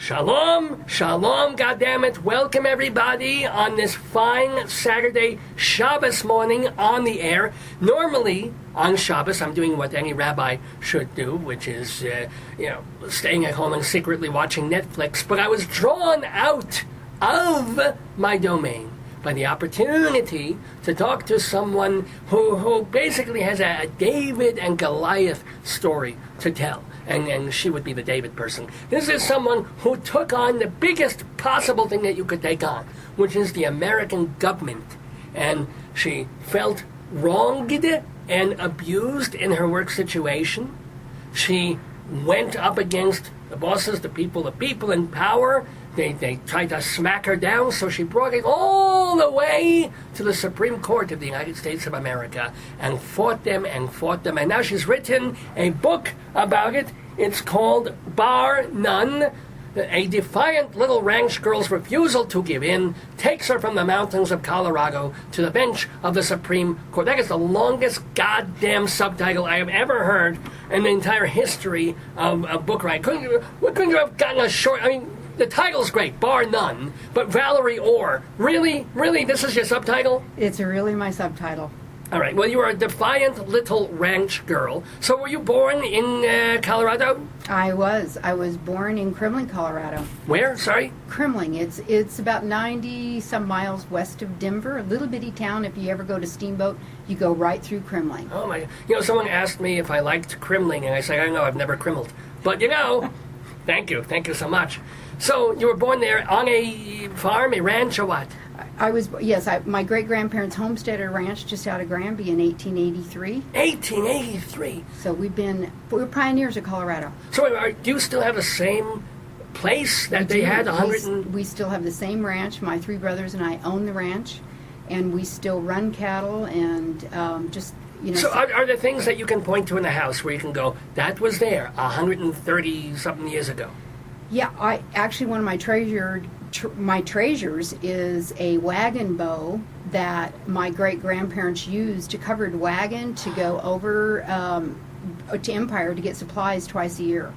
Shalom, shalom, goddammit. Welcome everybody on this fine Saturday Shabbos morning on the air. Normally, on Shabbos, I'm doing what any rabbi should do, which is, staying at home and secretly watching Netflix. But I was drawn out of my domain by the opportunity to talk to someone who basically has a David and Goliath story to tell. And she would be the David person. This is someone who took on the biggest possible thing that you could take on, which is the American government. And she felt wronged and abused in her work situation. She went up against the bosses, the people in power. They tried to smack her down, so she brought it all the way to the Supreme Court of the United States of America and fought them. And now she's written a book about it. It's called Bar None. A defiant little ranch girl's refusal to give in takes her from the mountains of Colorado to the bench of the Supreme Court. That is the longest goddamn subtitle I have ever heard in the entire history of book writing. Couldn't you have gotten a short... The title's great, Bar None, but Valery Orr, really, this is your subtitle? It's really my subtitle. All right, well, you are a defiant little ranch girl. So were you born in Colorado? I was born in Kremling, Colorado. Where? Sorry? Kremling. It's about 90-some miles west of Denver, a little bitty town. If you ever go to Steamboat, you go right through Kremling. Oh, my. Someone asked me if I liked Kremling, and I said, I don't know, I've never Kremled. But, thank you so much. So you were born there on a farm, a ranch, or what? My great-grandparents homesteaded a ranch just out of Granby in 1883. 1883? So we're pioneers of Colorado. So do you still have the same place that they had? We still have the same ranch. My three brothers and I own the ranch, and we still run cattle and So are there things that you can point to in the house where you can go, that was there 130-something years ago? Yeah, one of my treasures is a wagon bow that my great-grandparents used, a covered wagon to go over to Empire to get supplies twice a year.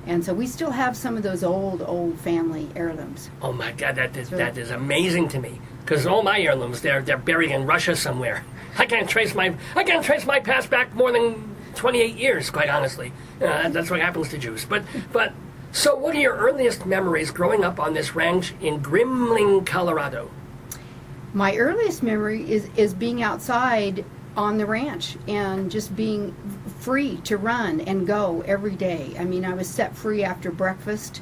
And so we still have some of those old family heirlooms. Oh my God, that is amazing to me. Because all my heirlooms, they're buried in Russia somewhere. I can't trace my past back more than 28 years, quite honestly. That's what happens to Jews. But so what are your earliest memories growing up on this ranch in Kremling, Colorado? My earliest memory is being outside on the ranch and just being free to run and go every day. I was set free after breakfast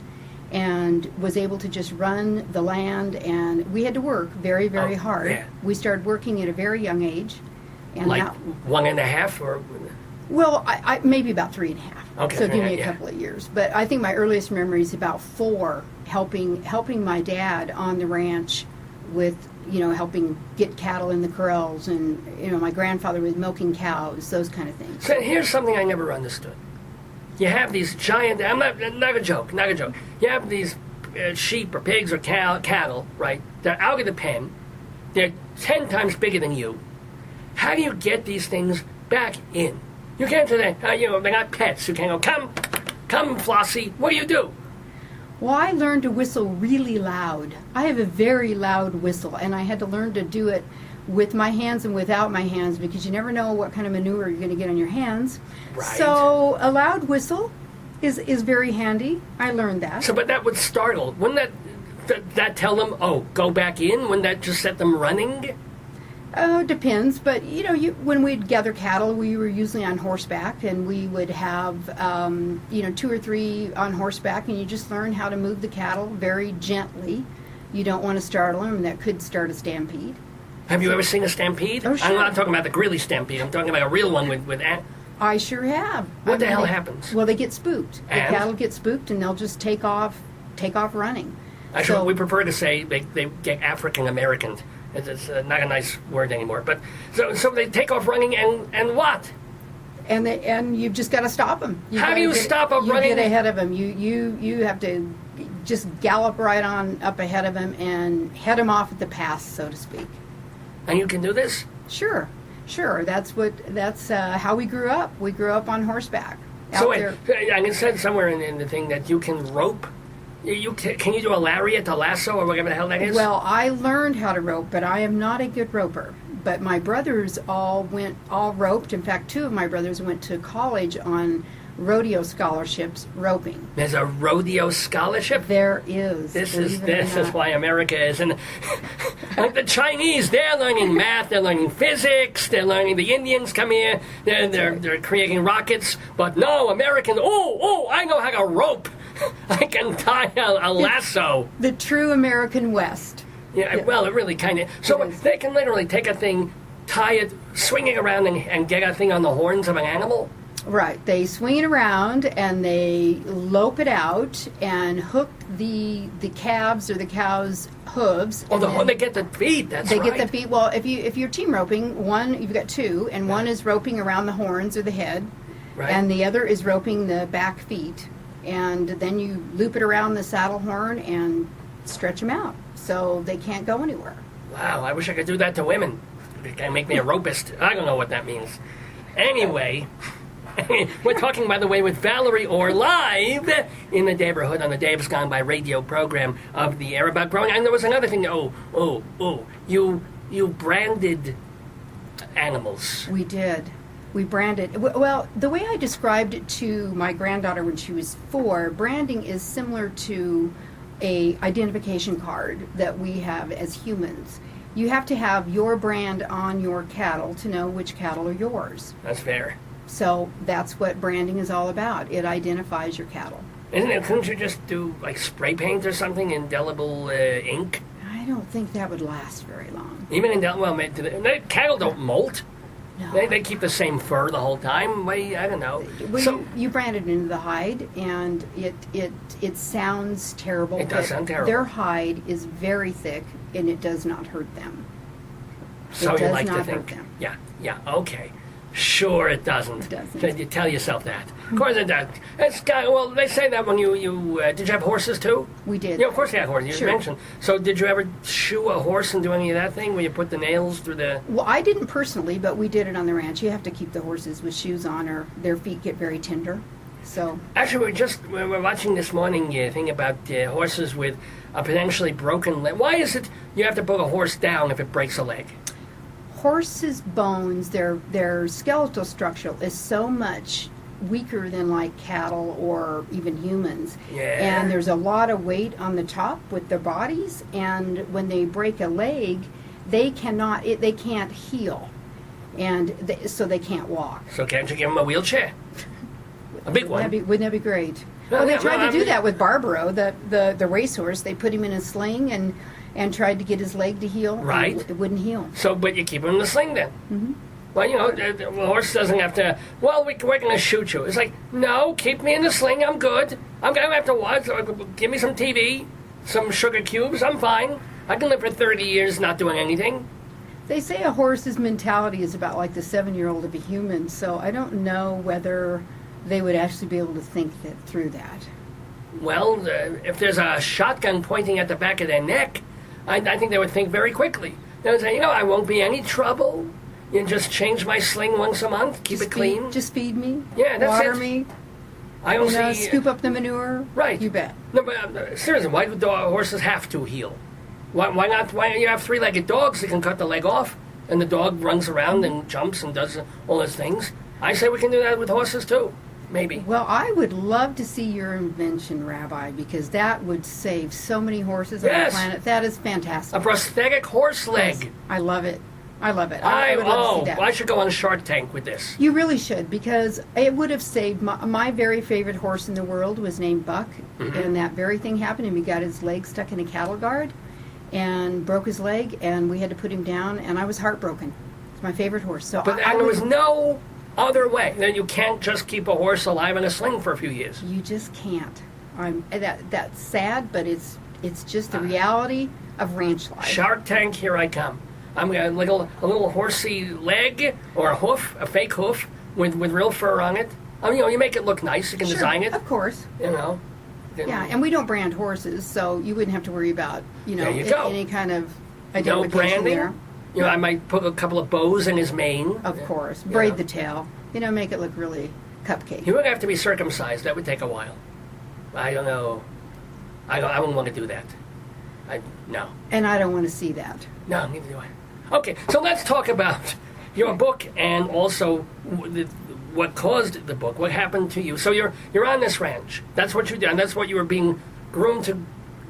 and was able to just run the land, and we had to work very, very hard. Yeah. We started working at a very young age. And like 1.5 or... Well, I maybe about 3.5. Okay, so give me a couple of years. But I think my earliest memory is about 4, helping my dad on the ranch with, helping get cattle in the corrals, and, my grandfather was milking cows, those kind of things. So here's something I never understood. You have these giant, I'm not a joke. You have these sheep or pigs or cattle, right? They're out of the pen. They're 10 times bigger than you. How do you get these things back in? You can't do that. They're not pets. You can't go, come, Flossie. What do you do? Well, I learned to whistle really loud. I have a very loud whistle, and I had to learn to do it with my hands and without my hands, because you never know what kind of manure you're going to get on your hands. Right. So a loud whistle is very handy. I learned that. So, but that would startle. Wouldn't that tell them, go back in? Wouldn't that just set them running? Depends, but when we'd gather cattle, we were usually on horseback, and we would have 2 or 3 on horseback, and you just learn how to move the cattle very gently. You don't want to startle them, and that could start a stampede. Have you ever seen a stampede? Oh, sure. I'm not talking about the Greeley stampede. I'm talking about a real one with I sure have. What the hell happens? Well, they get spooked. And? The cattle get spooked, and they'll just take off running. Actually, we prefer to say they get African American. It's not a nice word anymore. But so they take off running, and what? And you've just got to stop them. How do you stop them running? You get ahead of them. You have to just gallop right on up ahead of them and head them off at the pass, so to speak. And you can do this? Sure. That's how we grew up. We grew up on horseback. So wait, and it said somewhere in the thing that you can rope Can you do a lariat, a lasso, or whatever the hell that is? Well, I learned how to rope, but I am not a good roper. But my brothers all roped. In fact, 2 of my brothers went to college on rodeo scholarships roping. There's a rodeo scholarship? There is. This is why America isn't like the Chinese. They're learning math, they're learning physics, they're learning. The Indians come here, they're creating rockets. But no, Americans. Oh, I know how to rope. I can tie a lasso. The true American West. Yeah, well, it really kind of. So they can literally take a thing, tie it, swing it around, and get a thing on the horns of an animal? Right. They swing it around and they lope it out and hook the calves or the cow's hooves. Oh, they get the feet. That's right. They get the feet. Well, if you're team roping, you've got 2, and one is roping around the horns or the head, right, and the other is roping the back feet. And then you loop it around the saddle horn and stretch them out so they can't go anywhere. Wow, I wish I could do that to women. They can make me a ropist. I don't know what that means. Anyway, we're talking, by the way, with Valery Orr live in the neighborhood on the Dave's Gone By radio program of the air about growing. And there was another thing. You branded animals. We did. We branded. Well, the way I described it to my granddaughter when she was 4, branding is similar to a identification card that we have as humans. You have to have your brand on your cattle to know which cattle are yours. That's fair. So that's what branding is all about. It identifies your cattle. Couldn't you just do like spray paint or something, indelible ink? I don't think that would last very long. Even indelible, cattle don't molt. No. They keep the same fur the whole time. I don't know. Well, you brand it into the hide, and it sounds terrible. It does sound terrible. Their hide is very thick, and it does not hurt them. So you like to think? Hurt them. Yeah. Okay. Sure, it doesn't. It doesn't. You tell yourself that. Of course it does. Well, they say that when you did you have horses too? We did. Yeah, of course you had horses. You Sure. mentioned. So did you ever shoe a horse and do any of that thing where you put the nails through the? Well, I didn't personally, but we did it on the ranch. You have to keep the horses with shoes on, or their feet get very tender. So Actually, we're watching this morning thing about horses with a potentially broken leg. Why is it you have to put a horse down if it breaks a leg? horses' bones, their skeletal structure is so much weaker than like cattle or even humans. Yeah. And there's a lot of weight on the top with their bodies, and when they break a leg, they can't heal, and so they can't walk. So can't you give them a wheelchair? A big one. Wouldn't that be great? Well, Well, they yeah, tried well, to do that with Barbaro, the racehorse. They put him in a sling and tried to get his leg to heal. and Right. It wouldn't heal. So, but you keep him in the sling then. Mm-hmm. Well, you know, the horse doesn't have to, well, we're going to shoot you. It's like, no, keep me in the sling. I'm good. I'm going to have to watch. Give me some TV, some sugar cubes. I'm fine. I can live for 30 years not doing anything. They say a horse's mentality is about like the 7-year-old of a human, so I don't know whether they would actually be able to think through that. Well, if there's a shotgun pointing at the back of their neck, I think they would think very quickly. They would say, you know, I won't be any trouble. You just change my sling once a month, keep it clean. Just feed me. Yeah, that's water it. me. I don't see. Scoop up the manure. Right. You bet. No, but seriously, why do horses have to heal? Why not? Why you have 3-legged dogs that can cut the leg off, and the dog runs around and jumps and does all those things? I say we can do that with horses too. Maybe. Well, I would love to see your invention, Rabbi, because that would save so many horses on the planet. That is fantastic. A prosthetic horse leg. Yes, I love it. I love it. I would love to see that. I should go on Shark Tank with this. You really should, because it would have saved my very favorite horse in the world was named Buck, and that very thing happened, and he got his leg stuck in a cattle guard and broke his leg, and we had to put him down, and I was heartbroken. It's my favorite horse. So But there was no other way. Then you can't just keep a horse alive in a sling for a few years. You just can't. That's sad, but it's just the reality of ranch life. Shark Tank, here I come. I'm gonna like a little horsey leg or a hoof, a fake hoof with real fur on it. I mean, you know, you make it look nice. You can design it. Of course. You know. Yeah, and we don't brand horses, so you wouldn't have to worry about There you go. any kind of No identification branding. there. You know, I might put a couple of bows in his mane. Of course, You braid know. the tail. Make it look really cupcake. He would have to be circumcised. That would take a while. I don't know. I wouldn't want to do that. No. And I don't want to see that. No, neither do I. Okay, so let's talk about your book and also what caused the book. What happened to you? So you're on this ranch. That's what you did, and that's what you were being groomed to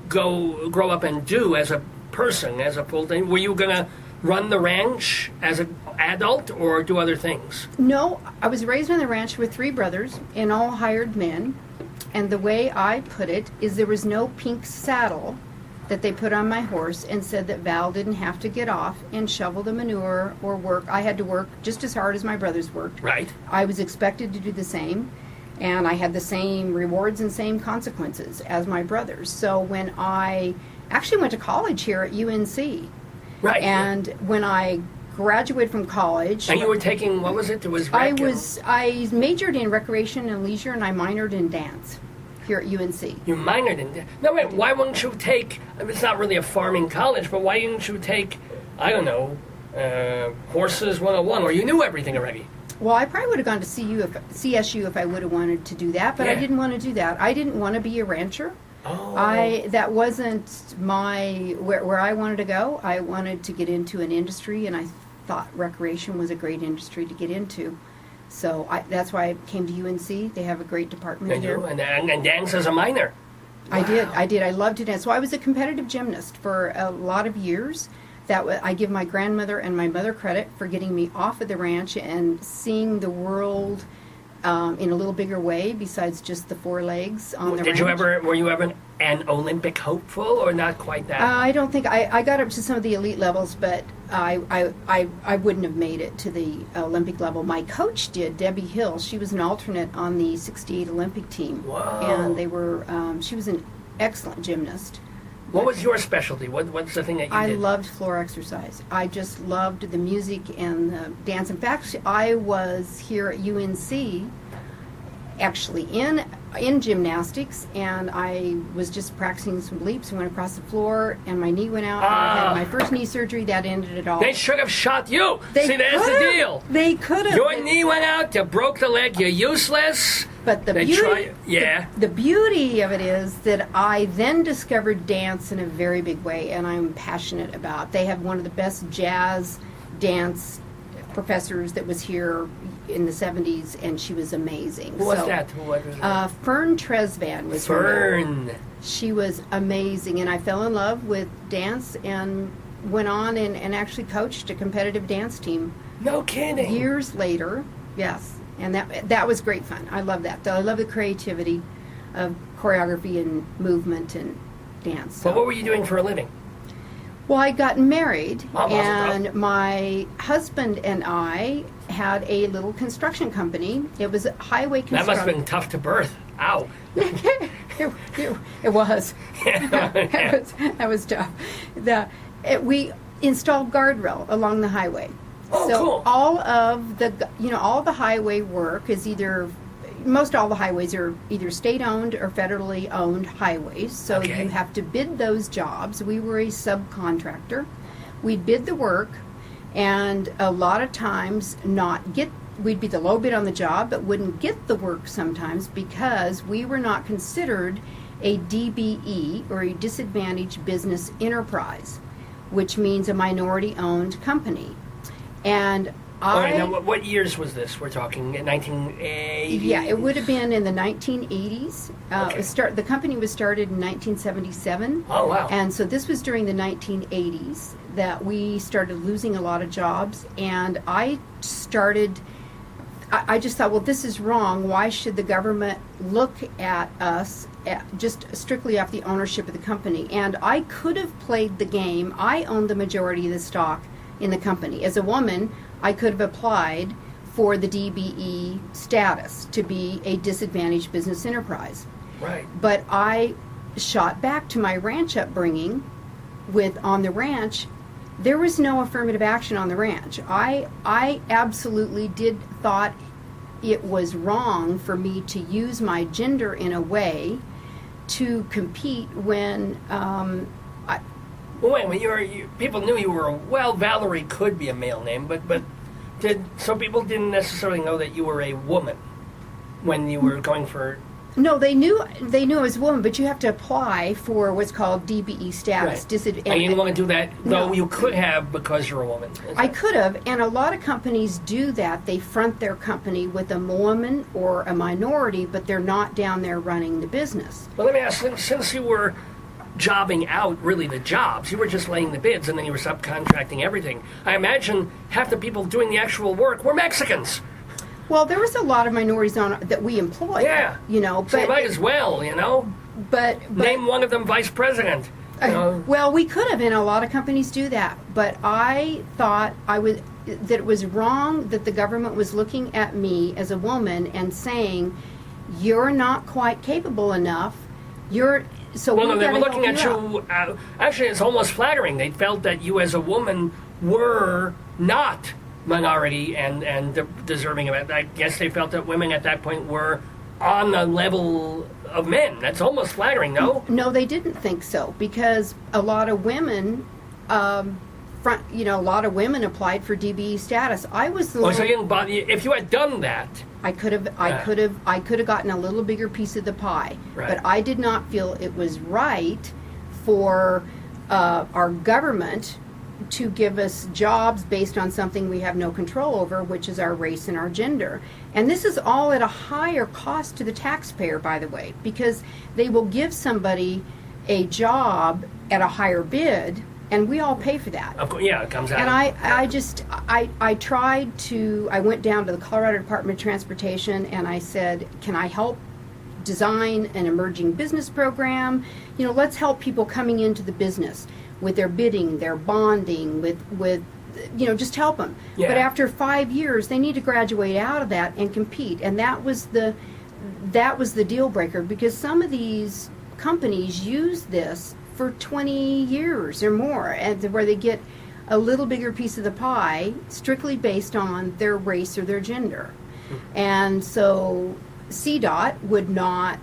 grow up and do as a person, as a full thing. Were you gonna run the ranch as an adult or do other things? No, I was raised on the ranch with 3 brothers and all hired men. And the way I put it is there was no pink saddle that they put on my horse and said that Val didn't have to get off and shovel the manure or work. I had to work just as hard as my brothers worked. Right. I was expected to do the same, and I had the same rewards and same consequences as my brothers. So when I actually went to college here at UNC, Right. and when I graduated from college, And you were taking, what was it? It was rec. I majored in recreation and leisure, and I minored in dance here at UNC. You minored in. No, wait. Why wouldn't you take? I mean, it's not really a farming college, but why didn't you take? I don't know, horses 101, or you knew everything already. Well, I probably would have gone to CSU if I would have wanted to do that, but I Yeah. didn't want to do that. I didn't want to be a rancher. Oh. That wasn't where I wanted to go. I wanted to get into an industry, and I thought recreation was a great industry to get into. So that's why I came to UNC. They have a great department They here. do, and dance as a minor. I did. I loved it. And so I was a competitive gymnast for a lot of years. I give my grandmother and my mother credit for getting me off of the ranch and seeing the world in a little bigger way besides just the 4 legs on the ranch. Were you ever an Olympic hopeful or not quite that? I don't think I got up to some of the elite levels, but I wouldn't have made it to the Olympic level. My coach did, Debbie Hill. She was an alternate on the '68 Olympic team. Wow. And they were. She was an excellent gymnast. What was your specialty? What's the thing that you I did? loved floor exercise. I just loved the music and the dance. In fact, I was here at UNC actually in gymnastics, and I was just practicing some leaps and went across the floor, and my knee went out. And I had my first knee surgery. That ended it all. They should have shot you. See, that's the could've. deal. They could have. Your knee went out, you broke the leg, you're useless. But the They beauty, try- yeah. the beauty of it is that I then discovered dance in a very big way, and I'm passionate about. They have one of the best jazz dance professors that was here in the 70s, and she was amazing. Who was that? Who was that? Fern Tresvan was her name. Fern. She was amazing, and I fell in love with dance and went on and actually coached a competitive dance team No kidding. years later. Yes, and that was great fun. I love that. I love the creativity of choreography and movement and dance. But what were you doing for a living? Well, I got married, Oh, and my husband and I had a little construction company. It was a highway That construction. must have been tough to birth. Ow. It was. That was tough. We installed guardrail along the highway. Oh, So cool. all of the highway work is most all the highways are either state-owned or federally owned highways. So Okay. you have to bid those jobs. We were a subcontractor. We'd bid the work, and a lot of times we'd be the low bid on the job, but wouldn't get the work sometimes because we were not considered a DBE, or a disadvantaged business enterprise, which means a minority-owned company. And All right, now what years was this? We're talking 1980? Yeah, it would have been in the 1980s. Okay. The company was started in 1977. Oh, wow. And so this was during the 1980s that we started losing a lot of jobs. And I just thought, well, this is wrong. Why should the government look at us just strictly off the ownership of the company? And I could have played the game. I owned the majority of the stock in the company. As a woman, I could have applied for the DBE status to be a disadvantaged business enterprise. Right. But I shot back to my ranch upbringing on the ranch. There was no affirmative action on the ranch. I absolutely thought it was wrong for me to use my gender in a way to compete when Well, wait, when people knew you were Valerie could be a male name, but some people didn't necessarily know that you were a woman when you were going for No, they knew I was a woman, but you have to apply for what's called DBE status. Right. And you didn't want to do that, though you could have because you're a woman. I could have, and a lot of companies do that. They front their company with a woman or a minority, but they're not down there running the business. Well, let me ask, since you were jobbing out really the jobs, you were just laying the bids, and then you were subcontracting everything. I imagine half the people doing the actual work were Mexicans. Well, there was a lot of minorities on that we employed. Yeah. But so you might as well, But name one of them vice president. Well, we could have, and a lot of companies do that. But I thought that it was wrong that the government was looking at me as a woman and saying, "You're not quite capable enough. So well, no, they were looking at you. Actually, it's almost flattering. They felt that you, as a woman, were not minority and deserving of it. I guess they felt that women at that point were on the level of men. That's almost flattering, no? No, they didn't think so, because a lot of women, applied for DBE status. I was the so you didn't bother. If you had done that, I could have gotten a little bigger piece of the pie. Right. But I did not feel it was right for our government to give us jobs based on something we have no control over, which is our race and our gender. And this is all at a higher cost to the taxpayer, by the way, because they will give somebody a job at a higher bid, and we all pay for that. Of course, yeah, it comes out. And I went down to the Colorado Department of Transportation, and I said, can I help design an emerging business program? Let's help people coming into the business with their bidding, their bonding, with just help them. Yeah. But after 5 years, they need to graduate out of that and compete. And that was the deal breaker, because some of these companies use this for 20 years or more, and where they get a little bigger piece of the pie strictly based on their race or their gender. And so CDOT would not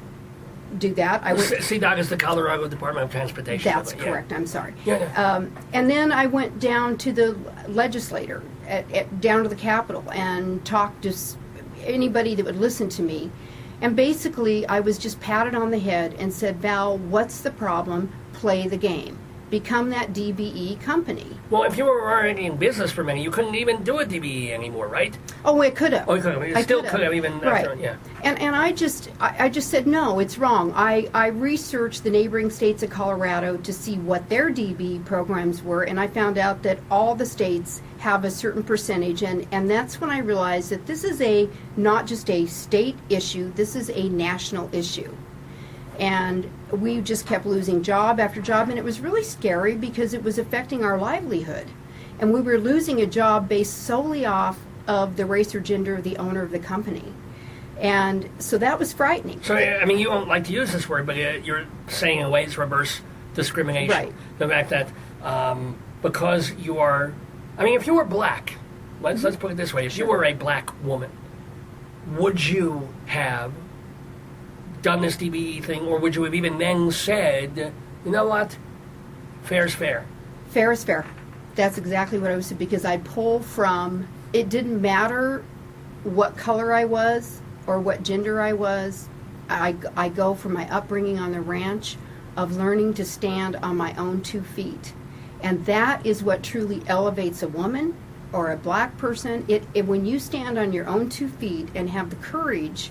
do that. CDOT is the Colorado Department of Transportation. That's correct. I'm sorry. Yeah. And then I went down to the legislator, down to the Capitol, and talked to anybody that would listen to me. And basically, I was just patted on the head and said, Val, what's the problem? Play the game. Become that DBE company. Well, if you were already in business for many, you couldn't even do a DBE anymore, right? Oh, it could have. Oh, you could have. You still could have even. Right. After, yeah. And I just said, no, it's wrong. I researched the neighboring states of Colorado to see what their DBE programs were, and I found out that all the states have a certain percentage, and that's when I realized that this is not just a state issue, this is a national issue. And we just kept losing job after job, and it was really scary because it was affecting our livelihood. And we were losing a job based solely off of the race or gender of the owner of the company. And so that was frightening. So, I mean, you don't like to use this word, but you're saying in a way it's reverse discrimination. Right. The fact that because you are, I mean, if you were black, let's put it this way, if you were a black woman, would you have done this DBE thing, or would you have even then said, you know what, fair is fair? Fair is fair. That's exactly what I was saying, because I'd pull from, it didn't matter what color I was or what gender I was. I go from my upbringing on the ranch of learning to stand on my own 2 feet. And that is what truly elevates a woman or a black person. When you stand on your own 2 feet and have the courage.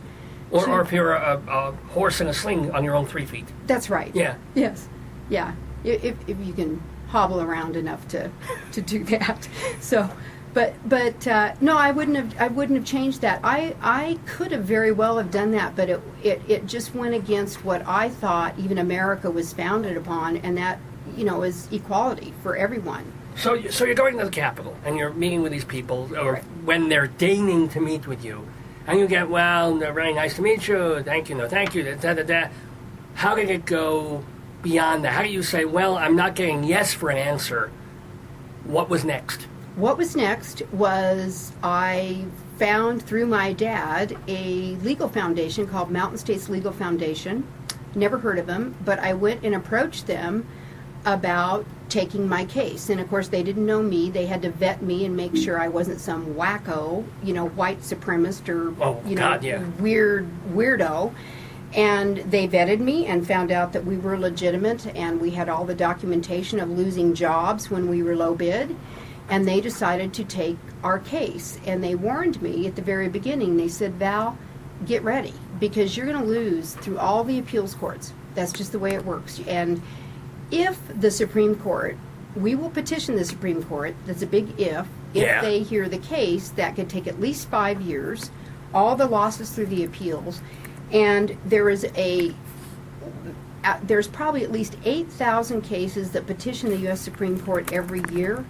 Or if you're a horse in a sling on your own 3 feet. That's right. Yeah. Yes. Yeah. If you can hobble around enough to do that. So, but no, I wouldn't have changed that. I could have very well have done that, but it just went against what I thought even America was founded upon, and that is equality for everyone. So you're going to the Capitol and you're meeting with these people, or right. When they're deigning to meet with you. And you get, well, they're very nice to meet you, thank you, no thank you, da-da-da. How did it go beyond that? How do you say, well, I'm not getting yes for an answer? What was next? What was next was I found through my dad a legal foundation called Mountain States Legal Foundation. Never heard of them, but I went and approached them about taking my case. And of course they didn't know me. They had to vet me and make sure I wasn't some wacko, white supremacist or God, yeah. weirdo. And they vetted me and found out that we were legitimate, and we had all the documentation of losing jobs when we were low bid. And they decided to take our case. And they warned me at the very beginning. They said, Val, get ready, because you're going to lose through all the appeals courts. That's just the way it works. And if the Supreme Court, we will petition the Supreme Court, that's a big if they hear the case, that could take at least 5 years, all the losses through the appeals. And there's probably at least 8,000 cases that petition the U.S. Supreme Court every year,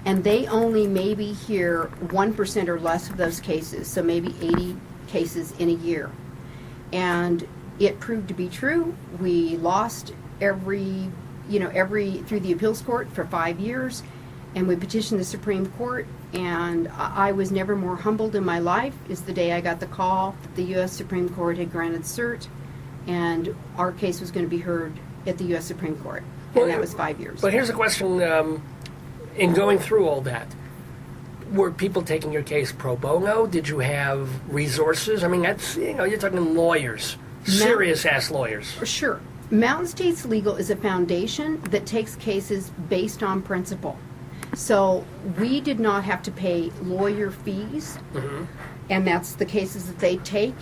and they only maybe hear 1% or less of those cases, so maybe 80 cases in a year. And it proved to be true. We lost every through the appeals court for 5 years, and we petitioned the Supreme Court, and I was never more humbled in my life is the day I got the call that the U.S. Supreme Court had granted cert, and our case was going to be heard at the U.S. Supreme Court, and that was 5 years. But here's a question, in going through all that, were people taking your case pro bono? Did you have resources? I mean, that's, you're talking lawyers, serious-ass lawyers. Sure. Mountain States Legal is a foundation that takes cases based on principle. So we did not have to pay lawyer fees, and that's the cases that they take.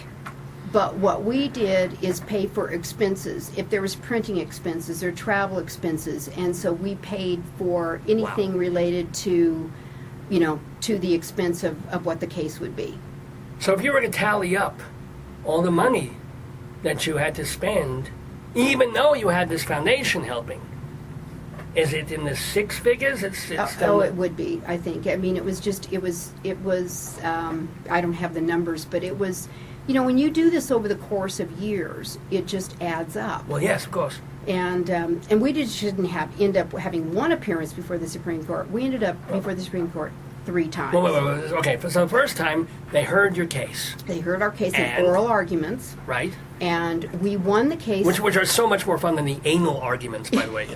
But what we did is pay for expenses, if there was printing expenses or travel expenses, and so we paid for anything related to, to the expense of what the case would be. So if you were to tally up all the money that you had to spend, even though you had this foundation helping, is it in the six figures? It would be, I think. I mean, it was, I don't have the numbers, but it was, when you do this over the course of years, it just adds up. Well, yes, of course. And we shouldn't end up having one appearance before the Supreme Court. We ended up before the Supreme Court 3 times. Wait. Okay, so the first time, they heard your case. They heard our case in oral arguments. Right. And we won the case. Which are so much more fun than the anal arguments, by the way.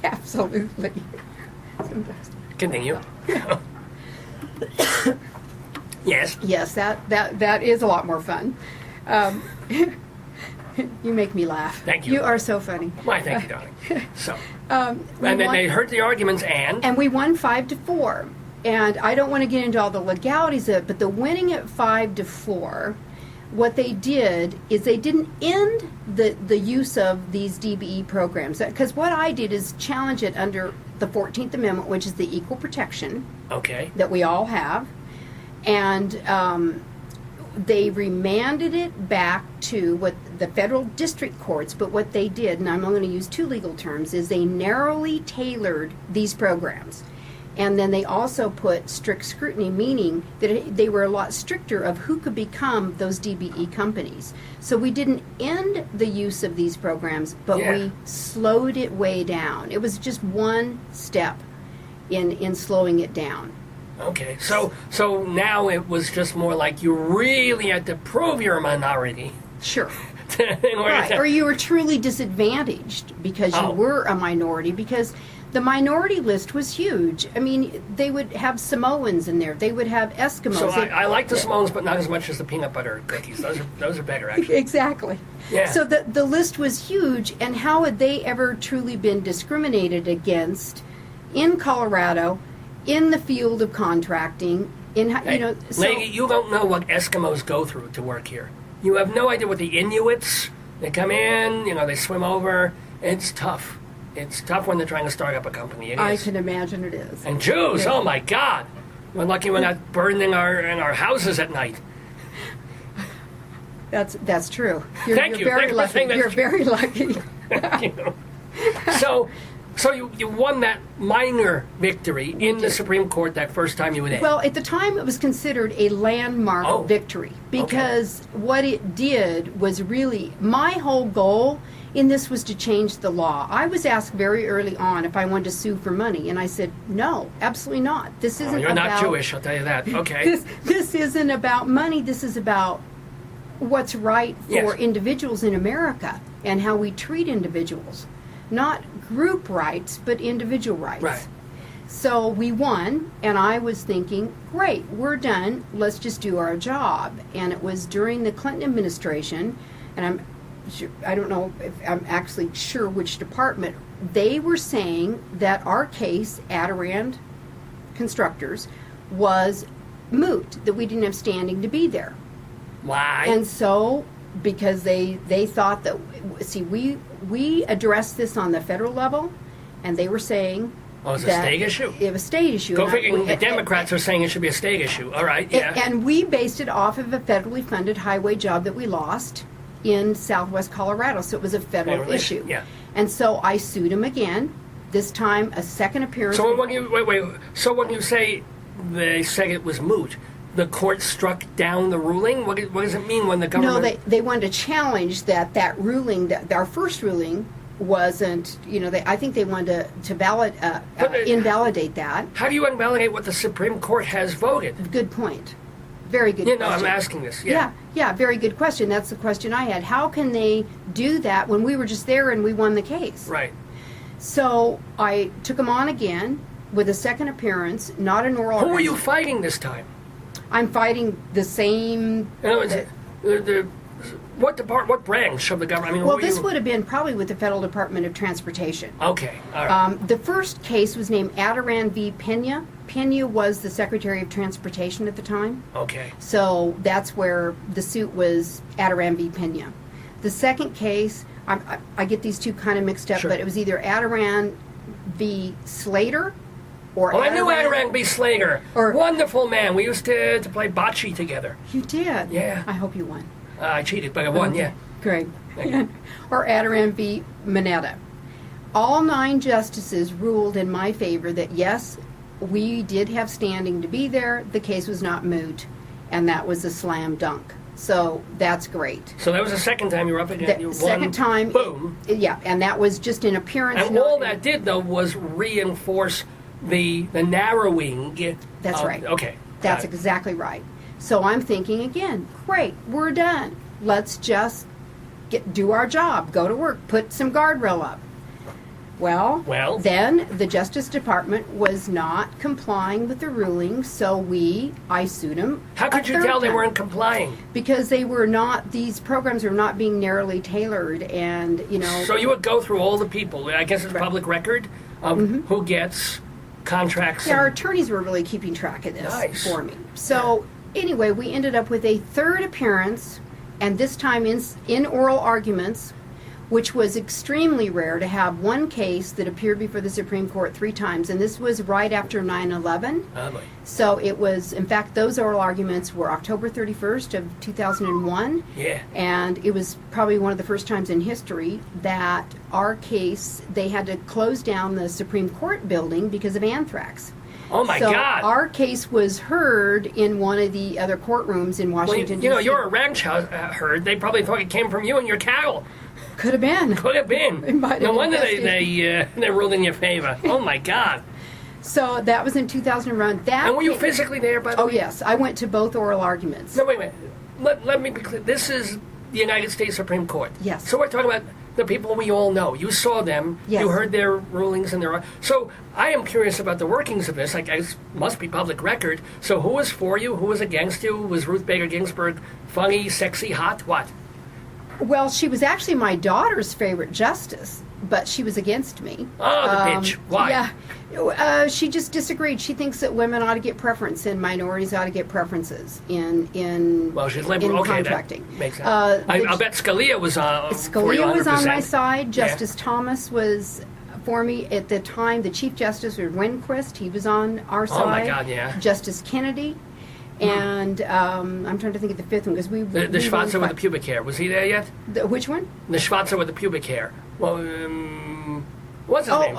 Absolutely. Continue. Yes. Yes, that is a lot more fun. You make me laugh. Thank you. You are so funny. Why, thank you, darling. So, and then they heard the arguments and we won 5-4. And I don't want to get into all the legalities of it, but the winning at 5-4, what they did is they didn't end the use of these DBE programs. Because what I did is challenge it under the 14th Amendment, which is the equal protection that we all have. And they remanded it back to what the federal district courts, but what they did, and I'm only going to use 2 legal terms, is they narrowly tailored these programs. And then they also put strict scrutiny, meaning that they were a lot stricter of who could become those DBE companies. So we didn't end the use of these programs, but we slowed it way down. It was just one step in slowing it down. Okay, so now it was just more like you really had to prove you're a minority. Sure. Right. Or you were truly disadvantaged because you were a minority, because the minority list was huge. I mean, they would have Samoans in there. They would have Eskimos. So I like the Samoans, but not as much as the peanut butter cookies. Those are better, actually. Exactly. Yeah. So the list was huge, and how had they ever truly been discriminated against in Colorado, in the field of contracting? Lady, you don't know what Eskimos go through to work here. You have no idea what the Inuits, they come in, they swim over. It's tough. It's tough when they're trying to start up a company. I can imagine it is. And Jews, oh my God. We're lucky we're not burned in our houses at night. That's true. Thank you. Very lucky. You're very lucky. Thank you. So you won that minor victory in the Supreme Court that first time you were there. Well, at the time it was considered a landmark victory, because what it did was really, my whole goal in this was to change the law. I was asked very early on if I wanted to sue for money, and I said, no, absolutely not. This isn't you're not Jewish, I'll tell you that. Okay. This isn't about money. This is about what's right for individuals in America and how we treat individuals. Not group rights, but individual rights. Right. So we won, and I was thinking, great, we're done. Let's just do our job. And it was during the Clinton administration, and I don't know if I'm actually sure which department. They were saying that our case, Adirond Constructors, was moot, that we didn't have standing to be there. Why? And so, because they thought that, see, we addressed this on the federal level, and they were saying Oh, it's a that state issue? It was a state issue. Go figure. The Democrats are saying it should be a state issue. All right, yeah. And we based it off of a federally funded highway job that we lost in southwest Colorado, so it was a federal issue. Yeah. And so I sued him again, this time a second appearance. So when you, wait. So when you say they said it was moot, the court struck down the ruling? What does it mean when the government... No, they wanted to challenge that ruling, that our first ruling wasn't, I think they wanted to invalidate that. How do you invalidate what the Supreme Court has voted? Good point. Very good question. I'm asking this. Yeah. Yeah, very good question. That's the question I had. How can they do that when we were just there and we won the case? Right. So I took him on again with a second appearance, not an oral... Who are you fighting this time? I'm fighting the same... What branch of the government? I mean, well, this would have been probably with the Federal Department of Transportation. Okay, all right. The first case was named Adirond v. Pena. Pena was the Secretary of Transportation at the time. Okay. So that's where the suit was, Adirond v. Pena. The second case, I get these two kind of mixed up, Sure. but it was either Adirond v. Slater or I knew Adirond v. Slater. Or- Wonderful man. We used to play bocce together. You did? Yeah. I hope you won. I cheated, but I won, yeah. Great. Or Adirond v. Mineta. All 9 justices ruled in my favor that yes, we did have standing to be there. The case was not moot, and that was a slam dunk. So that's great. So that was the second time you were up against. The second time, boom. Yeah, and that was just an appearance. And all that did, though, was reinforce the narrowing. That's right. Okay. That's exactly right. So I'm thinking again, great, we're done. Let's just do our job, go to work, put some guardrail up. Well, then the Justice Department was not complying with the ruling, so I sued them. How could you tell they weren't complying? Because these programs are not being narrowly tailored, and, So you would go through all the people, I guess it's public record, of who gets contracts. Yeah, our attorneys were really keeping track of this for me. So anyway, we ended up with a third appearance, and this time in oral arguments, which was extremely rare to have one case that appeared before the Supreme Court 3 times, and this was right after 9/11. So it was, in fact, those oral arguments were October 31st of 2001. Yeah. And it was probably one of the first times in history that our case, they had to close down the Supreme Court building because of anthrax. Oh, my God. Our case was heard in one of the other courtrooms in Washington, D.C. You're a ranch herd. They probably thought it came from you and your cattle. Could have been. Could have been. No wonder they ruled in your favor. Oh, my God. So that was in 2001. And were you physically there, by the way? Oh, yes. I went to both oral arguments. No, wait. Let me be clear. This is the United States Supreme Court. Yes. So we're talking about the people we all know. You saw them. Yes. You heard their rulings and their... So I am curious about the workings of this. Like, it must be public record. So who was for you? Who was against you? Was Ruth Bader Ginsburg funny, sexy, hot? What? Well, she was actually my daughter's favorite justice, but she was against me. Oh, the bitch. Why? Yeah. She just disagreed. She thinks that women ought to get preference and minorities ought to get preferences in she's liberal. Okay, contracting. That makes sense. I'll bet Scalia was for you 100%. Was on my side. Justice Thomas was for me at the time. The Chief Justice was Rehnquist. He was on our side. Oh, my God, yeah. Justice Kennedy. And I'm trying to think of the fifth one because we the Schwarzer with the pubic hair, was he there yet? Which one? The Schwarzer with the pubic hair. Well, what's his name?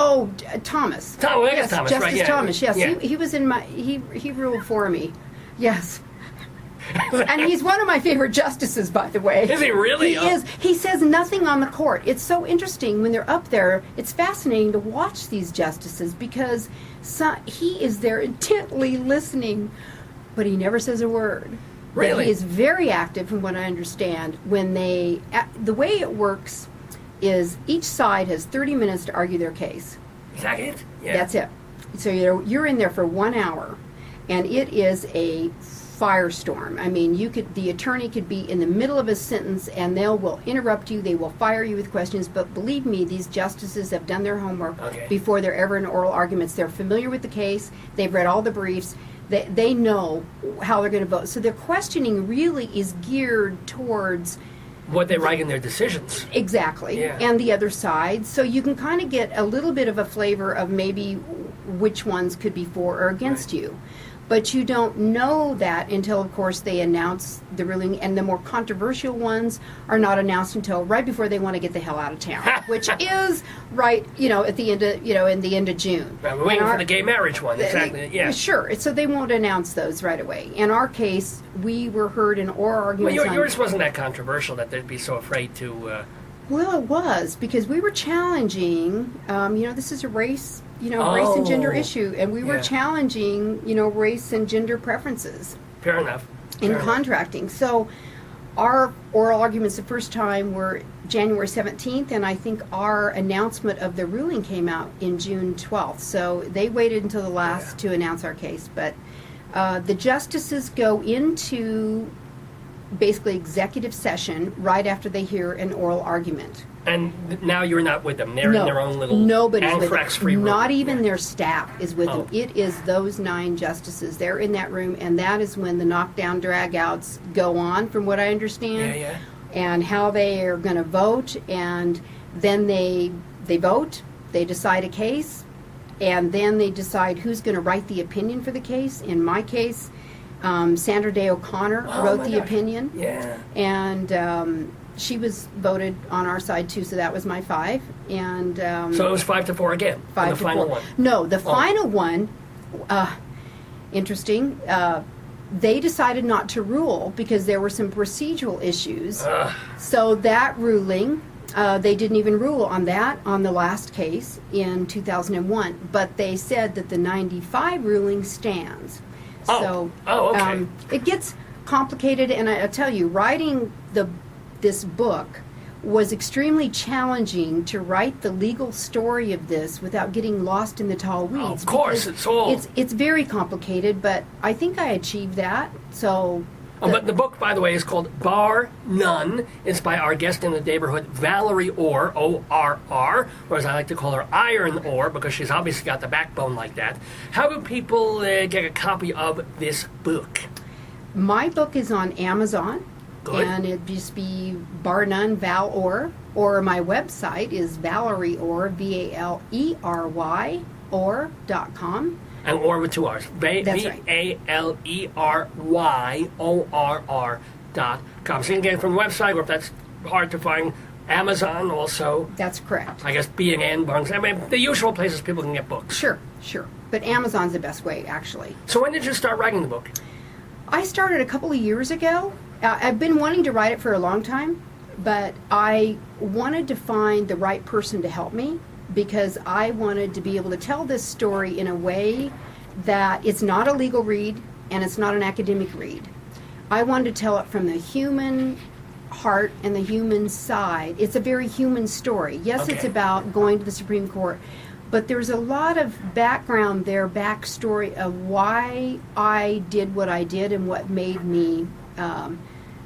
Thomas. Yes, Thomas, Justice right? Yeah. Thomas. Yes, yeah. he was in my. He ruled for me. Yes. And he's one of my favorite justices, by the way. Is he really? He is. He says nothing on the court. It's so interesting when they're up there. It's fascinating to watch these justices because he is there intently listening. But he never says a word. Really? But he is very active, from what I understand. The way it works is each side has 30 minutes to argue their case. Is that it? Yeah. That's it. So you're in there for 1 hour, and it is a firestorm. I mean, the attorney could be in the middle of a sentence and will interrupt you. They will fire you with questions. But believe me, these justices have done their homework before they're ever in oral arguments. They're familiar with the case. They've read all the briefs. They know how they're going to vote. So their questioning really is geared towards what they write in their decisions. Exactly. Yeah. And the other side. So you can kind of get a little bit of a flavor of maybe which ones could be for or against you. But you don't know that until, of course, they announce the ruling, and the more controversial ones are not announced until right before they want to get the hell out of town, which is right, at the end of, in the end of June. Right, we're waiting for the gay marriage one, exactly, yeah. Sure, so they won't announce those right away. In our case, we were heard in oral arguments. Well, yours wasn't that controversial that they'd be so afraid to... Well, it was, because we were challenging, this is a race and gender issue, and we were challenging, race and gender preferences. Fair enough. In contracting. So our oral arguments the first time were January 17th, and I think our announcement of the ruling came out in June 12th. So they waited until the last to announce our case. But the justices go into basically executive session right after they hear an oral argument. And now you're not with them. They're in their own little anthrax-free room. Not even their staff is with them. It is those 9 justices. They're in that room, and that is when the knockdown drag-outs go on, from what I understand. Yeah. And how they are going to vote, and then they vote, they decide a case, and then they decide who's going to write the opinion for the case. In my case, Sandra Day O'Connor wrote the opinion. Yeah. And she was voted on our side too, so that was my 5. And so it was 5-4 again. 5 the to final 4. one. No, the final one. Interesting. They decided not to rule because there were some procedural issues. So that ruling, they didn't even rule on that on the last case in 2001. But they said that the 95 ruling stands. Okay. It gets complicated, and I tell you, writing this book was extremely challenging to write the legal story of this without getting lost in the tall weeds. Of course, it's very complicated, but I think I achieved that. So. But the book, by the way, is called Bar None. It's by our guest in the neighborhood, Valery Orr, O-R-R, or as I like to call her, Iron Ore, because she's obviously got the backbone like that. How do people get a copy of this book? My book is on Amazon. Good. And it'd just be Bar None, Val Orr, or my website is Valery Orr, V-A-L-E-R-Y, Orr.com. And Orr with 2 R's. That's right. V-A-L-E-R-Y-O-R-R.com. So you can get it from the website, or if that's hard to find, Amazon also. That's correct. I guess B&N, Barnes. I mean, the usual places people can get books. Sure. But Amazon's the best way, actually. So when did you start writing the book? I started a couple of years ago. I've been wanting to write it for a long time, but I wanted to find the right person to help me, because I wanted to be able to tell this story in a way that it's not a legal read and it's not an academic read. I wanted to tell it from the human heart and the human side. It's a very human story. Yes, It's about going to the Supreme Court, but there's a lot of background there, backstory of why I did what I did and what made me,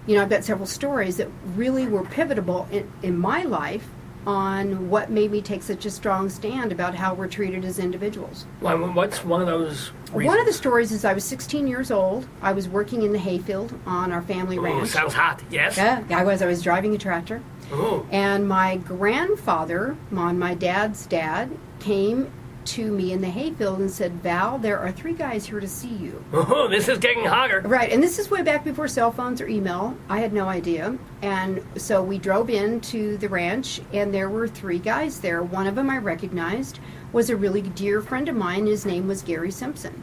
I've got several stories that really were pivotal in my life on what made me take such a strong stand about how we're treated as individuals. Well, what's one of those reasons? One of the stories is I was 16 years old. I was working in the hayfield on our family ranch. Sounds hot, yes? Yeah, I was driving a tractor. Ooh. And my grandfather, my dad's dad, came to me in the hayfield and said, Val, there are 3 guys here to see you. Oh, this is getting hotter. Right, and this is way back before cell phones or email. I had no idea. And so we drove into the ranch, and there were 3 guys there. One of them I recognized was a really dear friend of mine. His name was Gary Simpson.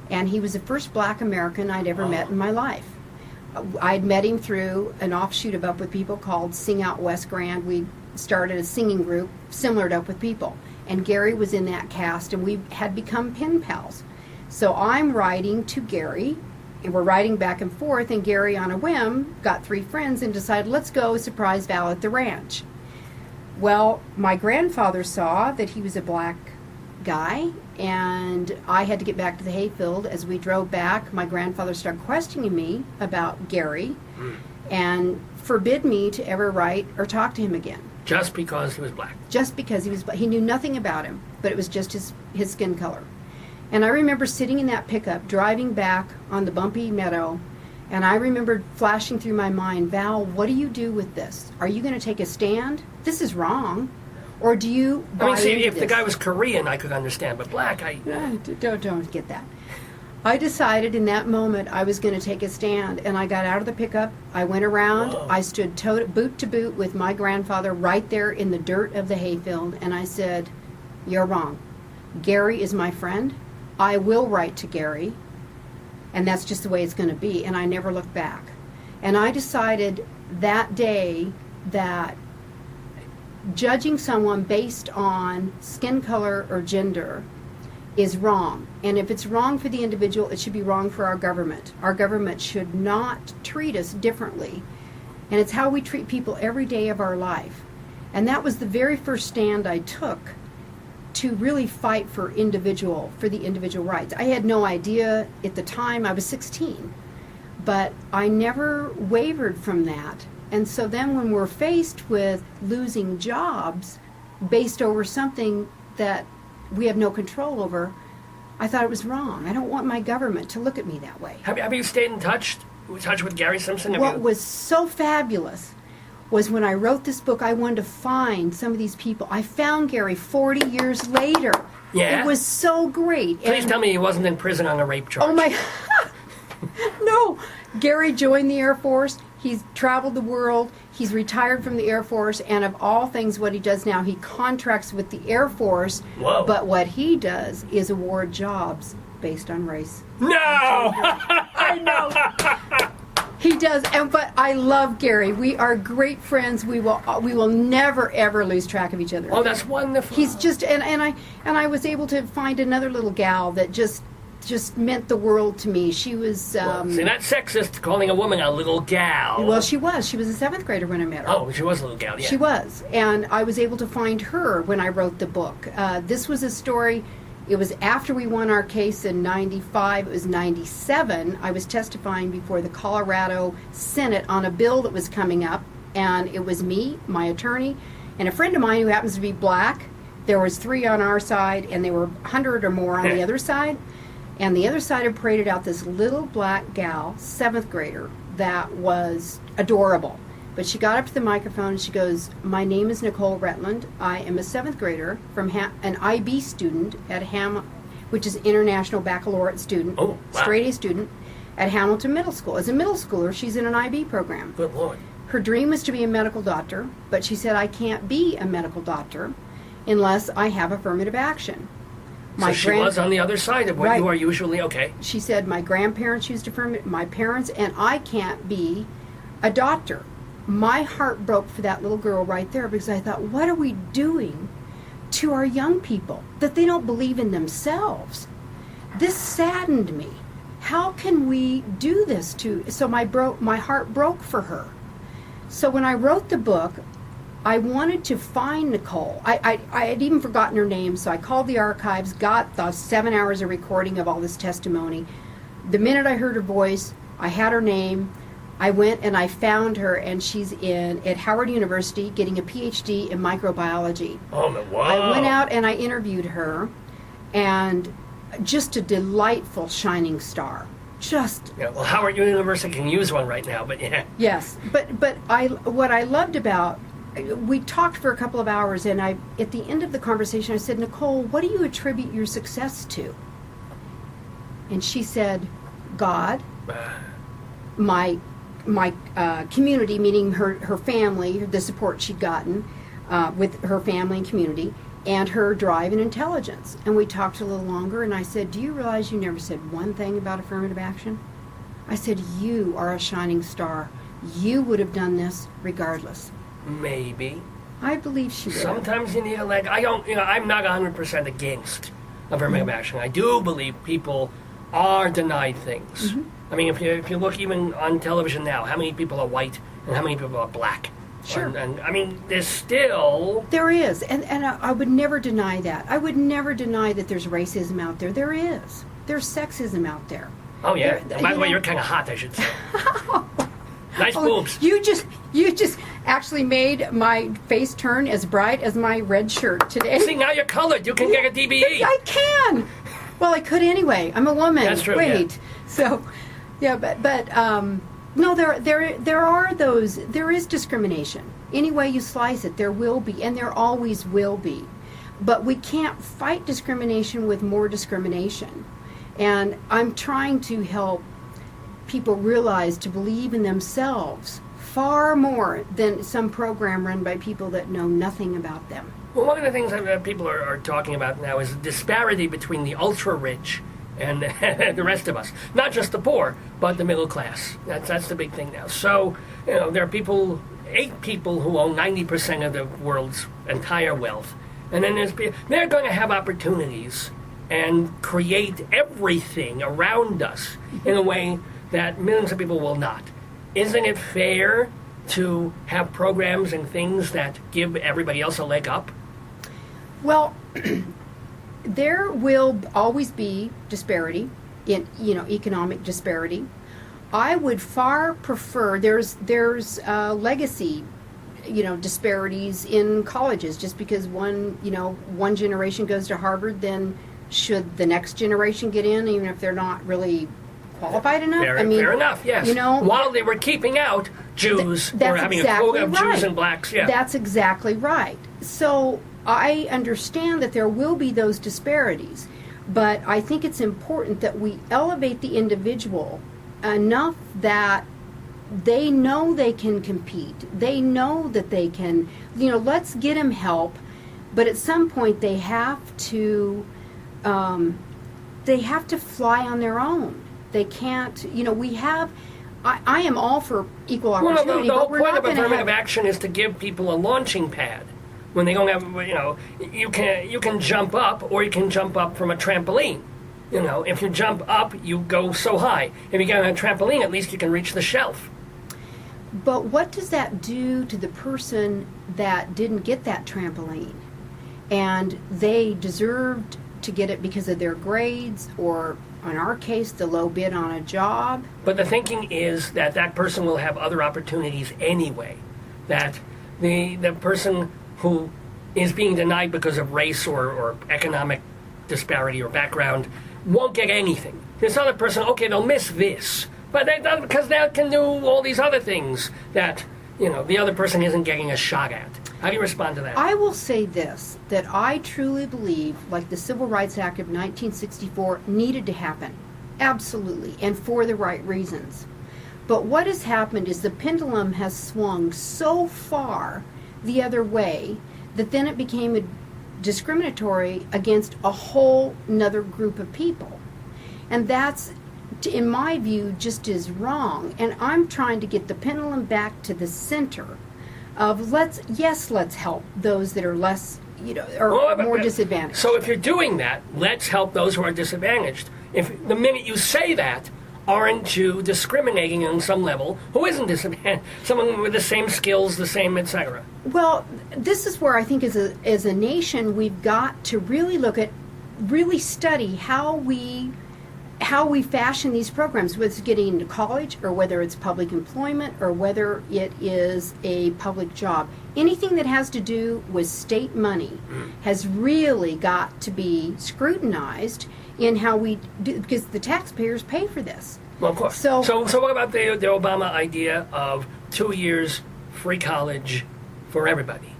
And he was the first black American I'd ever met in my life. I'd met him through an offshoot of Up With People called Sing Out West Grand. We started a singing group similar to Up With People. And Gary was in that cast, and we had become pen pals. So I'm writing to Gary, and we're writing back and forth, and Gary, on a whim, got 3 friends and decided, let's go surprise Val at the ranch. Well, my grandfather saw that he was a black guy, and I had to get back to the hayfield. As we drove back, my grandfather started questioning me about Gary and forbid me to ever write or talk to him again. Just because he was black. Just because he was black. He knew nothing about him, but it was just his skin color. And I remember sitting in that pickup, driving back on the bumpy meadow, and I remember flashing through my mind, Val, what do you do with this? Are you going to take a stand? This is wrong. Or do you buy into if this? the guy was Korean, I could understand, but black, Don't get that. I decided in that moment I was going to take a stand, and I got out of the pickup. I went around. Whoa. I stood boot to boot with my grandfather right there in the dirt of the hayfield, and I said, you're wrong. Gary is my friend. I will write to Gary, and that's just the way it's going to be, and I never looked back. And I decided that day that judging someone based on skin color or gender is wrong. And if it's wrong for the individual, it should be wrong for our government. Our government should not treat us differently. And it's how we treat people every day of our life. And that was the very first stand I took to really fight for the individual rights. I had no idea at the time. I was 16. But I never wavered from that. And so then when we're faced with losing jobs based over something that we have no control over, I thought it was wrong. I don't want my government to look at me that way. Have you stayed in touch with Gary Simpson? What was so fabulous was when I wrote this book, I wanted to find some of these people. I found Gary 40 years later. Yeah? It was so great. Please tell me he wasn't in prison on a rape charge. Oh my, no. Gary joined the Air Force. He's traveled the world. He's retired from the Air Force. And of all things, what he does now, he contracts with the Air Force. Whoa. But what he does is award jobs based on race. No! I know. He does. But I love Gary. We are great friends. We will never, ever lose track of each other. Oh, that's wonderful. He's just, and I was able to find another little gal that just meant the world to me. She was... see, that's sexist, calling a woman a little gal. Well, she was. She was a 7th grader when I met her. Oh, she was a little gal, yeah. She was. And I was able to find her when I wrote the book. This was a story... It was after we won our case in 95. It was 97. I was testifying before the Colorado Senate on a bill that was coming up. And it was me, my attorney, and a friend of mine who happens to be black. There was 3 on our side, and there were 100 or more on the other side. And the other side had paraded out this little black gal, 7th grader, that was adorable. But she got up to the microphone and she goes, my name is Nicole Retland. I am a 7th grader from an IB student at which is International Baccalaureate student, oh, wow. Straight A student, at Hamilton Middle School. As a middle schooler, she's in an IB program. Good Lord. Her dream was to be a medical doctor, but she said, I can't be a medical doctor unless I have affirmative action. So she was on the other side of what you are usually, okay. She said, my grandparents used affirmative, my parents, and I can't be a doctor. My heart broke for that little girl right there because I thought, what are we doing to our young people that they don't believe in themselves? This saddened me. How can we do this to... So my heart broke for her. So when I wrote the book, I wanted to find Nicole. I had even forgotten her name, so I called the archives, got the 7 hours of recording of all this testimony. The minute I heard her voice, I had her name. I went and I found her, and she's at Howard University getting a PhD in microbiology. Oh, no, wow. I went out and I interviewed her, and just a delightful shining star. Just... Yeah, well, Howard University can use one right now, but yeah. Yes, but what I loved about... We talked for a couple of hours, and at the end of the conversation, I said, Nicole, what do you attribute your success to? And she said, God, my community, meaning her family, the support she'd gotten with her family and community, and her drive and intelligence. And we talked a little longer, and I said, do you realize you never said one thing about affirmative action? I said, you are a shining star. You would have done this regardless. Maybe. I believe she would. Sometimes you need a leg. I'm not 100% against affirmative action. I do believe people are denied things. Mm-hmm. I mean, if you look even on television now, how many people are white and how many people are black? Sure. And I mean, there's still... There is, and I would never deny that. I would never deny that there's racism out there. There is. There's sexism out there. Oh, yeah. By the way, you're kind of hot, I should say. Nice boobs. You just actually made my face turn as bright as my red shirt today. See, now you're colored. You can get a DBE. I can. Well, I could anyway. I'm a woman. That's true. Wait. Yeah. So, yeah, but no, there are those. There is discrimination. Any way you slice it, there will be, and there always will be. But we can't fight discrimination with more discrimination. And I'm trying to help people realize to believe in themselves far more than some program run by people that know nothing about them. Well, one of the things that people are talking about now is the disparity between the ultra-rich and the rest of us. Not just the poor, but the middle class. That's the big thing now. So, there are 8 people who own 90% of the world's entire wealth. And then they're going to have opportunities and create everything around us in a way that millions of people will not. Isn't it fair to have programs and things that give everybody else a leg up? Well, there will always be disparity in economic disparity. I would far prefer there's legacy disparities in colleges. Just because one generation goes to Harvard, then should the next generation get in, even if they're not really qualified enough? Fair enough, yes. While they were keeping out Jews, or having exactly a quota of Jews and blacks, yeah. That's exactly right. So I understand that there will be those disparities, but I think it's important that we elevate the individual enough that they know they can compete. They know that they can, let's get them help, but at some point they have to fly on their own. They can't, I am all for equal opportunity, the whole but we're point not of going to affirmative action is to give people a launching pad. When they don't have, you can jump up, or you can jump up from a trampoline. If you jump up, you go so high. If you get on a trampoline, at least you can reach the shelf. But what does that do to the person that didn't get that trampoline? And they deserved to get it because of their grades, or in our case, the low bid on a job. But the thinking is that that person will have other opportunities anyway. That the person who is being denied because of race or economic disparity or background won't get anything. This other person, okay, they'll miss this, but because they can do all these other things that the other person isn't getting a shot at. How do you respond to that? I will say this, that I truly believe, like the Civil Rights Act of 1964 needed to happen. Absolutely, and for the right reasons. But what has happened is the pendulum has swung so far the other way that then it became discriminatory against a whole nother group of people. And that's, in my view, just as wrong. And I'm trying to get the pendulum back to the center of let's help those that are less, more disadvantaged. So if you're doing that, let's help those who are disadvantaged. If the minute you say that, aren't you discriminating on some level who isn't disadvantaged? Someone with the same skills, the same, etc. Well, this is where I think as a nation we've got to really study how we fashion these programs, whether it's getting into college or whether it's public employment or whether it is a public job. Anything that has to do with state money has really got to be scrutinized in how we do, because the taxpayers pay for this. Well, of course. So what about the Obama idea of 2 years free college for everybody?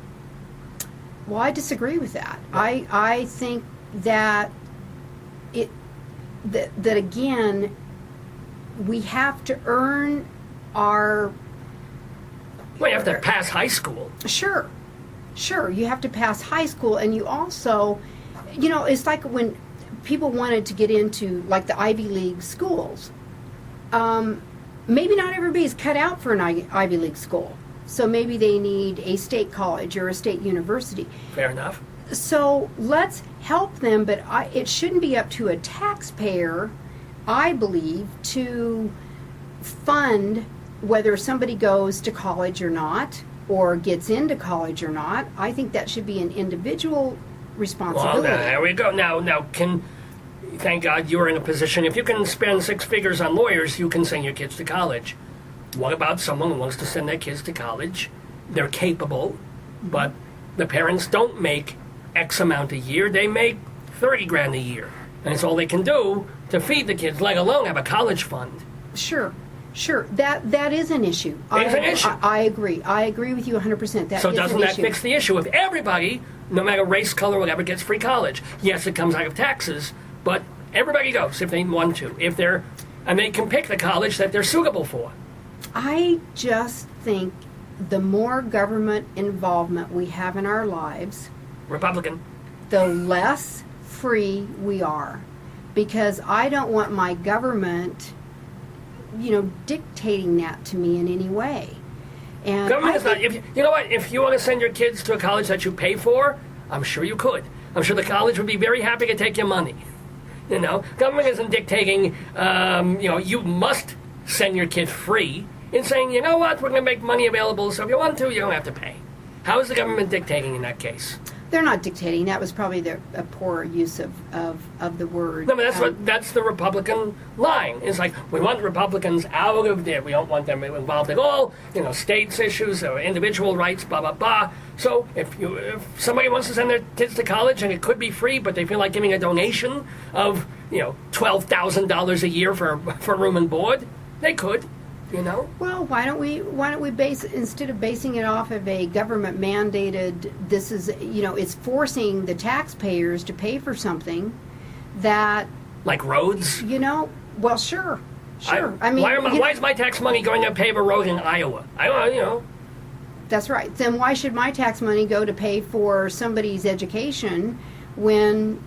Well, I disagree with that. I think that that again, we have to earn our... Well, you have to pass high school. Sure, you have to pass high school, and you also, it's like when people wanted to get into, like, the Ivy League schools. Maybe not everybody's cut out for an Ivy League school, so maybe they need a state college or a state university. Fair enough. So let's help them, but it shouldn't be up to a taxpayer, I believe, to fund whether somebody goes to college or not. or gets into college or not. I think that should be an individual responsibility. Well, there we go. Now, thank God you're in a position, if you can spend six figures on lawyers, you can send your kids to college. What about someone who wants to send their kids to college? They're capable, but the parents don't make X amount a year. They make 30 grand a year. And it's all they can do to feed the kids, let alone have a college fund. Sure. That is an issue. It's an issue. I agree. I agree with you 100%. So doesn't that fix the issue? If everybody, no matter race, color, whatever, gets free college, yes, it comes out of taxes, but everybody goes if they want to. And they can pick the college that they're suitable for. I just think the more government involvement we have in our lives, Republican. the less free we are. Because I don't want my government, dictating that to me in any way. And Government is not. You know what? If you want to send your kids to a college that you pay for, I'm sure you could. I'm sure the college would be very happy to take your money. Government isn't dictating. You must send your kid free. It's saying, you know what? We're going to make money available, so if you want to, you don't have to pay. How is the government dictating in that case? They're not dictating. That was probably a poor use of the word. No, but that's the Republican line. It's like, we want Republicans out of there. We don't want them involved at all. States issues or individual rights, blah, blah, blah. So if somebody wants to send their kids to college and it could be free, but they feel like giving a donation of, $12,000 a year for room and board, they could. Well, why don't we base, instead of basing it off of a government mandated, this is, it's forcing the taxpayers to pay for something that, like roads? Well, sure. Why is my tax money going to pave a road in Iowa? I don't. That's right. Then why should my tax money go to pay for somebody's education when,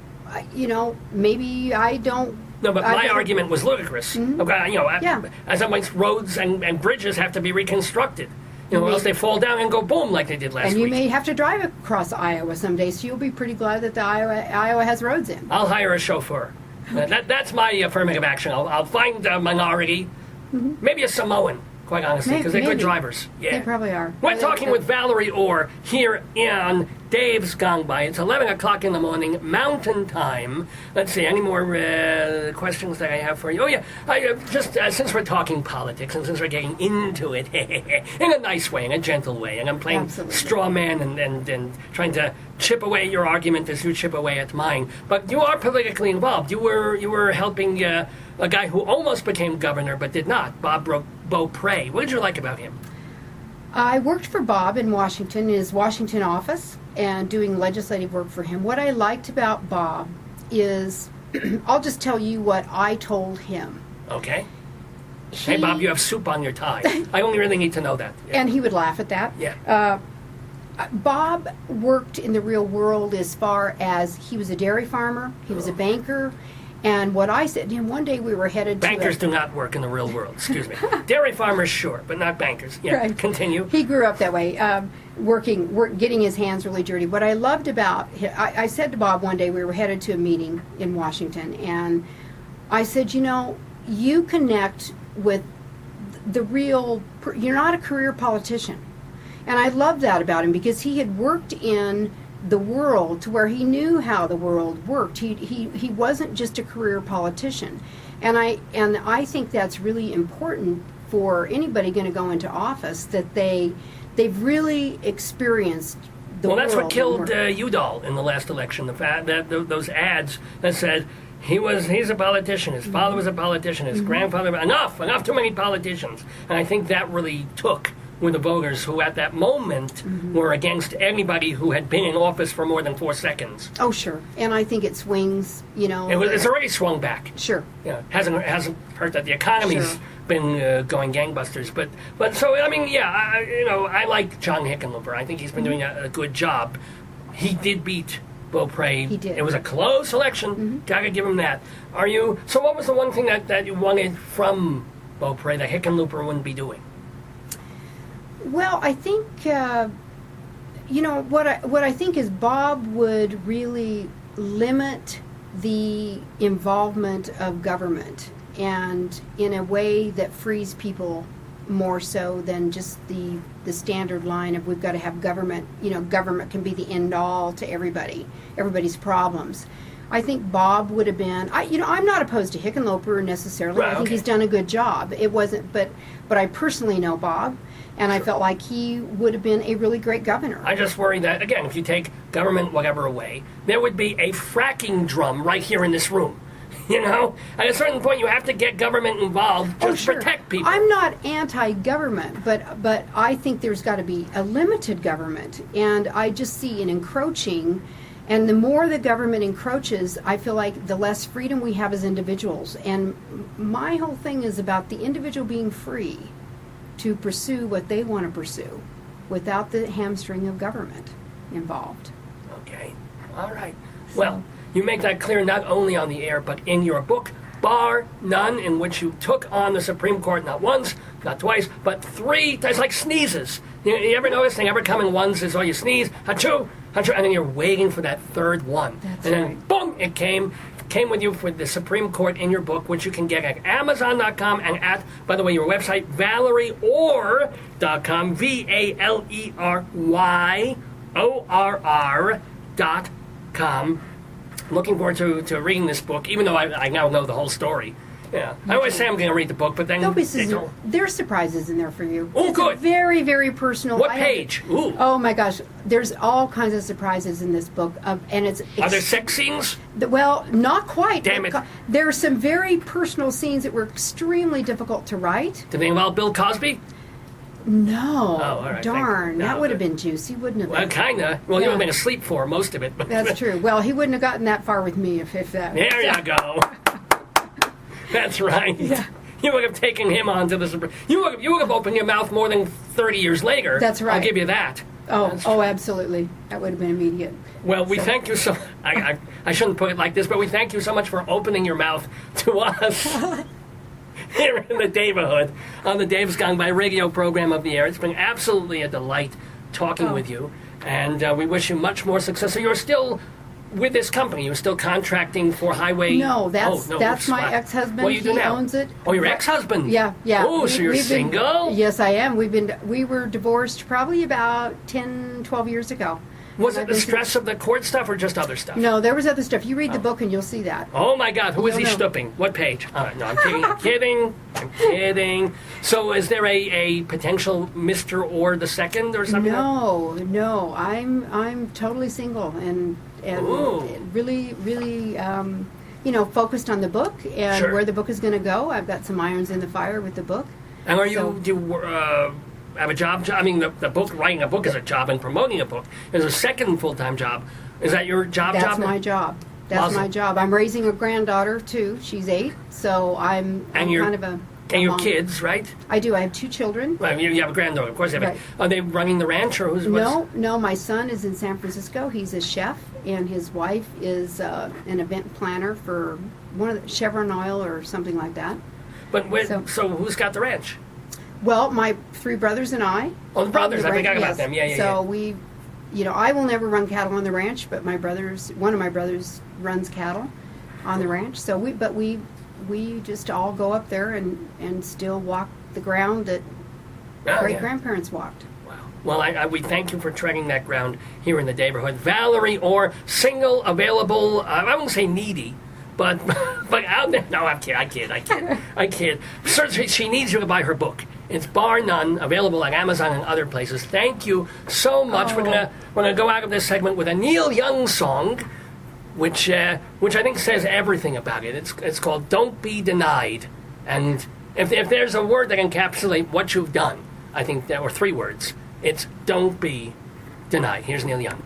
maybe I don't. No, but my argument was ludicrous. Mm-hmm. Okay, as always, roads and bridges have to be reconstructed. Or else they fall down and go boom like they did last week. And you may have to drive across Iowa someday, so you'll be pretty glad that Iowa has roads in. I'll hire a chauffeur. That's my affirmative action. I'll find a minority, maybe a Samoan, quite honestly, because they're good drivers. Yeah. They probably are. We're talking with Valery Orr here in Dave's Gone By. It's 11 o'clock in the morning, Mountain Time. Let's see, any more questions that I have for you? Oh, yeah, since we're talking politics and since we're getting into it in a nice way, in a gentle way, and I'm playing straw man and trying to chip away at your argument as you chip away at mine, but you are politically involved. You were helping a guy who almost became governor but did not, Bob Beaupre. What did you like about him? I worked for Bob in Washington, in his Washington office, and doing legislative work for him. What I liked about Bob is, I'll just tell you what I told him. Okay. Hey, Bob, you have soup on your tie. I only really need to know that. Yeah. And he would laugh at that. Yeah. Bob worked in the real world as far as he was a dairy farmer, he was a banker, and what I said to him, one day we were headed bankers do not work in the real world, excuse me. Dairy farmers, sure, but not bankers. Yeah, right. Continue. He grew up that way, getting his hands really dirty. What I loved about I said to Bob one day, we were headed to a meeting in Washington, and I said, you connect with the real, you're not a career politician. And I loved that about him because he had worked in the world to where he knew how the world worked. He wasn't just a career politician. And I think that's really important for anybody going to go into office, that they've really experienced the world. Well, that's what killed Udall in the last election. The fact that those ads that said he's a politician, his father was a politician, his grandfather, enough, too many politicians. And I think that really took with the voters who at that moment were against anybody who had been in office for more than 4 seconds. Oh, sure. And I think it swings, It's already swung back. Sure. Hasn't hurt that the economy's been going gangbusters. But so, I mean, I like John Hickenlooper. I think he's been doing a good job. He did beat Beaupre. He did. It was a close election. Gotta give him that. So what was the one thing that you wanted from Beaupre that Hickenlooper wouldn't be doing? Well, I think, what I think is Bob would really limit the involvement of government, and in a way that frees people more so than just the standard line of we've got to have government. Government can be the end all to everybody's problems. I think Bob would have been. I'm not opposed to Hickenlooper necessarily. Right, I think he's done a good job. It wasn't, but I personally know Bob, and I felt like he would have been a really great governor. I just worry that, again, if you take government whatever away, there would be a fracking drum right here in this room. At a certain point, you have to get government involved to protect people. I'm not anti-government, but I think there's got to be a limited government, and I just see an encroaching. And the more the government encroaches, I feel like the less freedom we have as individuals. And my whole thing is about the individual being free to pursue what they want to pursue without the hamstring of government involved. Okay. All right. Well, you make that clear not only on the air, but in your book, Bar None, in which you took on the Supreme Court not once, not twice, but 3 times, like sneezes. You ever notice they ever come in ones, is you sneeze, achoo, and then you're waiting for that third one. That's and then, right. Boom, it came with you for the Supreme Court in your book, which you can get at Amazon.com and at, by the way, your website, ValeryOrr.com, ValeryOrr.com. Looking forward to reading this book, even though I now know the whole story. Yeah, I always say I'm going to read the book, but then There's surprises in there for you. Oh, It's good. Very, very personal. What page? Ooh. Oh my gosh, there's all kinds of surprises in this book, and it's. Are there sex scenes? Well, not quite. Damn it. There are some very personal scenes that were extremely difficult to write. Did they involve Bill Cosby? No. Oh, all right. Darn, No, that would have good. been juicy, wouldn't it? Well, kind of. Well, you would have been asleep for most of it. But That's true. Well, he wouldn't have gotten that far with me if that. There you go. That's right. Yeah. You would have taken him on to the Supreme. You would have opened your mouth more than 30 years later. That's right. I'll give you that. Oh, absolutely. That would have been immediate. Well, we thank you so. I shouldn't put it like this, but we thank you so much for opening your mouth to us here in the neighborhood on the Dave's Gone By radio program of the air. It's been absolutely a delight talking with you, and we wish you much more success. So you're still with this company? You're still contracting for highway? No, that's my ex-husband. What do you do he now? owns it. Oh, your ex-husband? Yeah. Oh, so you're single? Yes, I am. We were divorced probably about 10, 12 years ago. Was it the stress of the court stuff or just other stuff? No, there was other stuff. You read the book and you'll see that. Oh my God, who is he No. stooping? What page? No, I'm kidding. I'm kidding. So is there a potential Mr. Orr the second or something? No. I'm totally single and Ooh. really focused on the book and Sure. where the book is going to go. I've got some irons in the fire with the book. And So- do you have a job? I mean, the book, writing a book is a job, and promoting a book is a second full-time job. Is that your job? That's my job. That's Awesome. my job. I'm raising a granddaughter too. She's 8, so I'm you're- kind of a And your mom. kids, right? I do. I have 2 children. Well, you have a granddaughter, of course. You have Right. Are they running the ranch, or who's? what's- No. My son is in San Francisco. He's a chef, and his wife is an event planner for one of the Chevron Oil or something like that. But so who's got the ranch? Well, my 3 brothers and I. Oh, the brothers. own I the forgot ranch, about yes. them. Yeah. So we, I will never run cattle on the ranch, but one of my brothers runs cattle on the ranch. So we just all go up there and still walk the ground that great grandparents walked. Wow. Well, we thank you for treading that ground here in the neighborhood. Valery Orr, single, available. I won't say needy, but out there. No, I kid. Certainly, she needs you to buy her book. It's Bar None, available on Amazon and other places. Thank you so much. Oh. We're gonna go out of this segment with a Neil Young song, which I think says everything about it. It's called "Don't Be Denied," and if there's a word that encapsulates what you've done, I think or 3 words. It's "Don't Be Denied." Here's Neil Young.